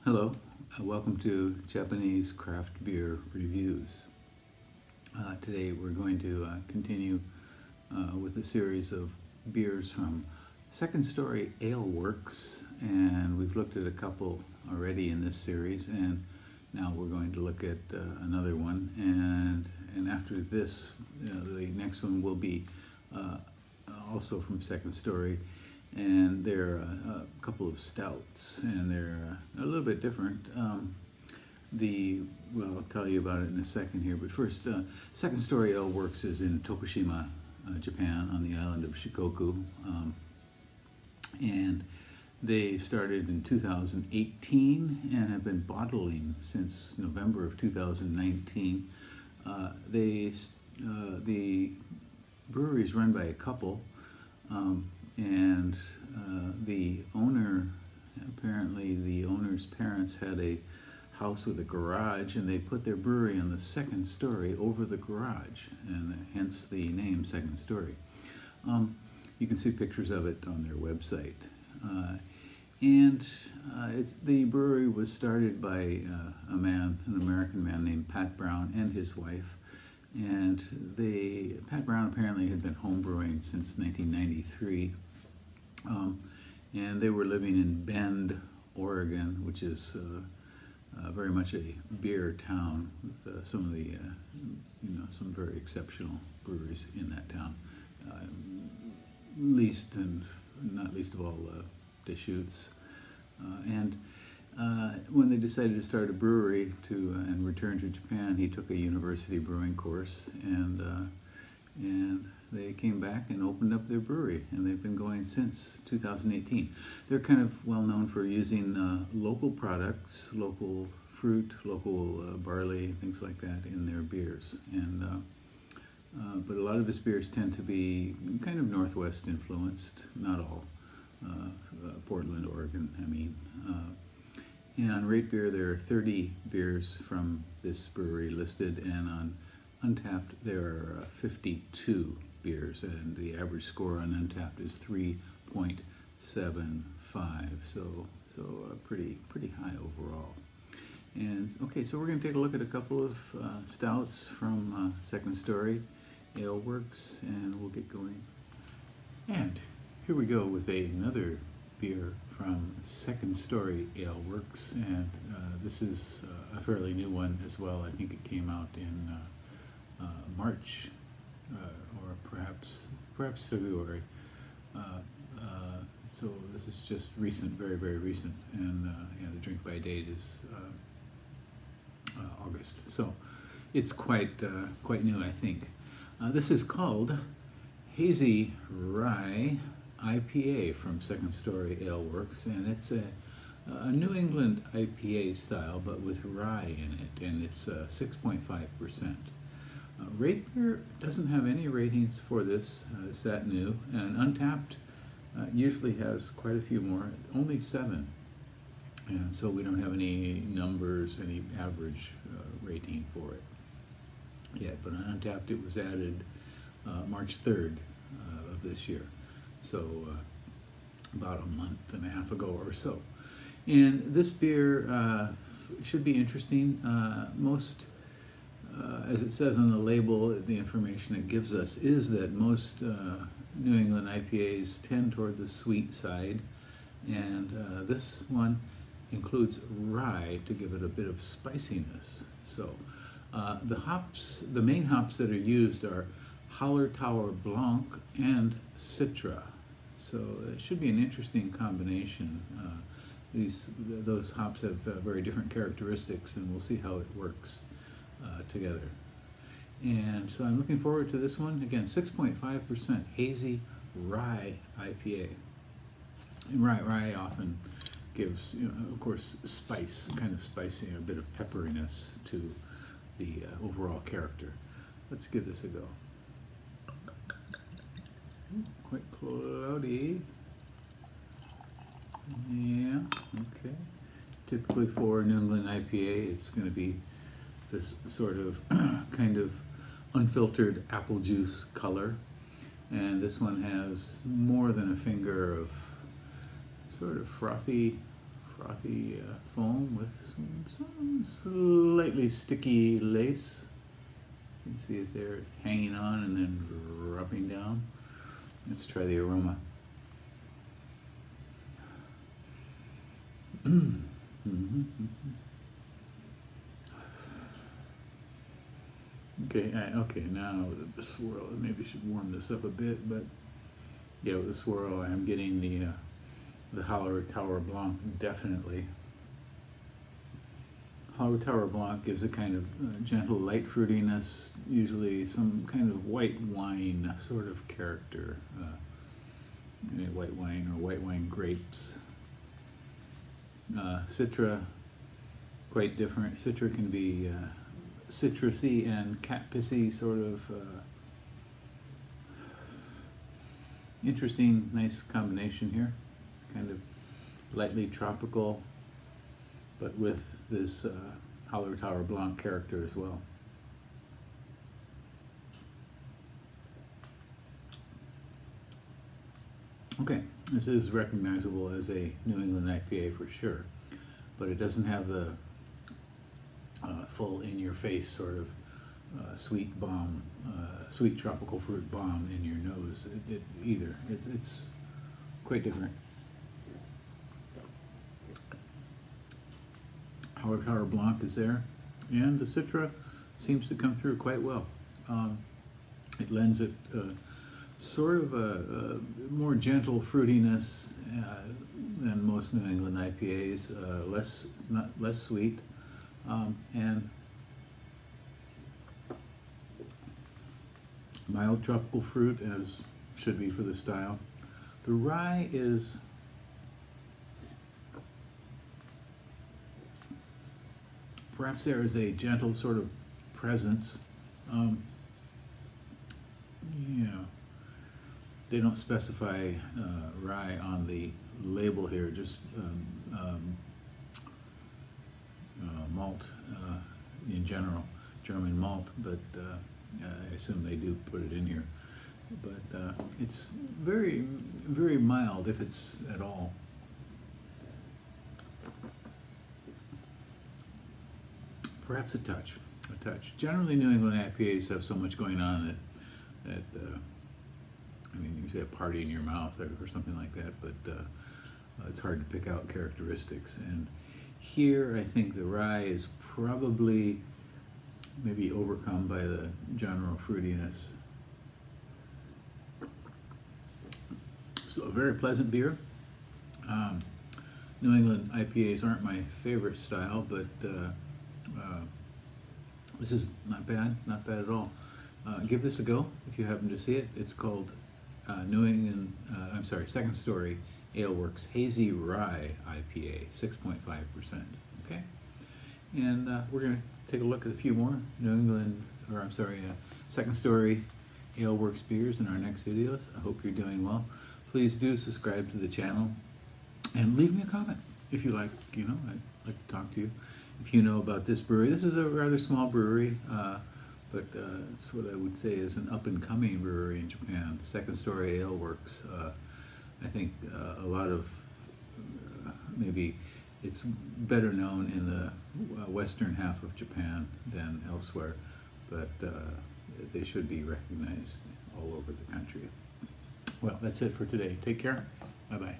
Hello, welcome to Japanese craft beer reviews. Today we're going to continue with a series of beers from Second Story Ale Works, and we've looked at a couple already in this series, and now we're going to look at another one, and after this, the next one will be also from Second Story. And they're a couple of stouts, and they're a little bit different. Well, I'll tell you about it in a second here, but first, Second Story Ale Works is in Tokushima, Japan, on the island of Shikoku, and they started in 2018 and have been bottling since November of 2019. The brewery is run by a couple. And the owner, apparently the owner's parents had a house with a garage, and they put their brewery on the second story over the garage, and hence the name Second Story. You can see pictures of it on their website. The brewery was started by an American man named Pat Brown and his wife. And Pat Brown apparently had been homebrewing since 1993. And they were living in Bend, Oregon, which is very much a beer town with some of the, some very exceptional breweries in that town. Least and not least of all, Deschutes. When they decided to start a brewery and return to Japan, he took a university brewing course, and they came back and opened up their brewery, and they've been going since 2018. They're kind of well known for using local products, local fruit, local barley, things like that in their beers. But a lot of his beers tend to be kind of Northwest influenced, not all. Portland, Oregon, I mean. And on RateBeer, there are 30 beers from this brewery listed, and on Untapped, there are 52 beers, and the average score on Untapped is 3.75, so pretty high overall. And okay, so we're going to take a look at a couple of stouts from Second Story Ale Works, and we'll get going. And here we go with another beer from Second Story Ale Works, and this is a fairly new one as well. I think it came out in March or perhaps February. So this is just recent, very, very recent, and the drink by date is August. So it's quite new, I think. This is called Hazy Rye IPA from Second Story Ale Works, and it's a New England IPA style, but with rye in it, and it's 6.5%. RateBeer doesn't have any ratings for this. It's that new, and Untapped usually has quite a few more, only 7. And so we don't have any numbers, any average rating for it yet. But on Untapped, it was added March 3rd of this year. So about a month and a half ago or so. And this beer should be interesting. As it says on the label, the information it gives us is that most New England IPAs tend toward the sweet side, and this one includes rye to give it a bit of spiciness. So the main hops that are used are Hallertauer Blanc and Citra. So it should be an interesting combination. Those hops have very different characteristics, and we'll see how it works together. And so I'm looking forward to this one. Again, 6.5% Hazy Rye IPA. And rye often gives, of course, spice, kind of spicy, a bit of pepperiness to the overall character. Let's give this a go. Quite cloudy. Yeah, okay. Typically for New England IPA, it's going to be this sort of kind of unfiltered apple juice color. And this one has more than a finger of sort of frothy frothy foam with some slightly sticky lace. You can see it there hanging on and then dropping down. Let's try the aroma. Okay, now with the swirl, maybe I should warm this up a bit, but yeah, with the swirl, I'm getting the Hallertauer Blanc, definitely. Hallertauer Blanc gives a kind of gentle light fruitiness, usually some kind of white wine sort of character. White wine or white wine grapes. Citra, quite different. Citra can be citrusy and cat pissy, sort of interesting, nice combination here. Kind of lightly tropical, but with this Hallertauer Blanc character as well. Okay, this is recognizable as a New England IPA for sure, but it doesn't have the full in-your-face sort of sweet bomb, sweet tropical fruit bomb in your nose either. It's quite different. Hallertauer Blanc is there, and the Citra seems to come through quite well. It lends it sort of a more gentle fruitiness than most New England IPAs, less sweet, and mild tropical fruit, as should be for the style. The rye is perhaps there is a gentle sort of presence. They don't specify rye on the label here, just malt in general, German malt, but I assume they do put it in here. But it's very, very mild, if it's at all. Perhaps a touch. Generally, New England IPAs have so much going on that I mean, you can say a party in your mouth or something like that, but it's hard to pick out characteristics. And here, I think the rye is probably maybe overcome by the general fruitiness. So a very pleasant beer. New England IPAs aren't my favorite style, but this is not bad at all. Give this a go if you happen to see it. It's called Second Story Ale Works Hazy Rye IPA, 6.5%. Okay, and we're going to take a look at a few more Second Story Ale Works beers in our next videos. I hope you're doing well. Please do subscribe to the channel and leave me a comment if you like. I'd like to talk to you. If you know about this brewery, this is a rather small brewery, but it's what I would say is an up-and-coming brewery in Japan. Second Story Ale Works. I think a lot of maybe it's better known in the western half of Japan than elsewhere, but they should be recognized all over the country. Well, that's it for today. Take care. Bye-bye.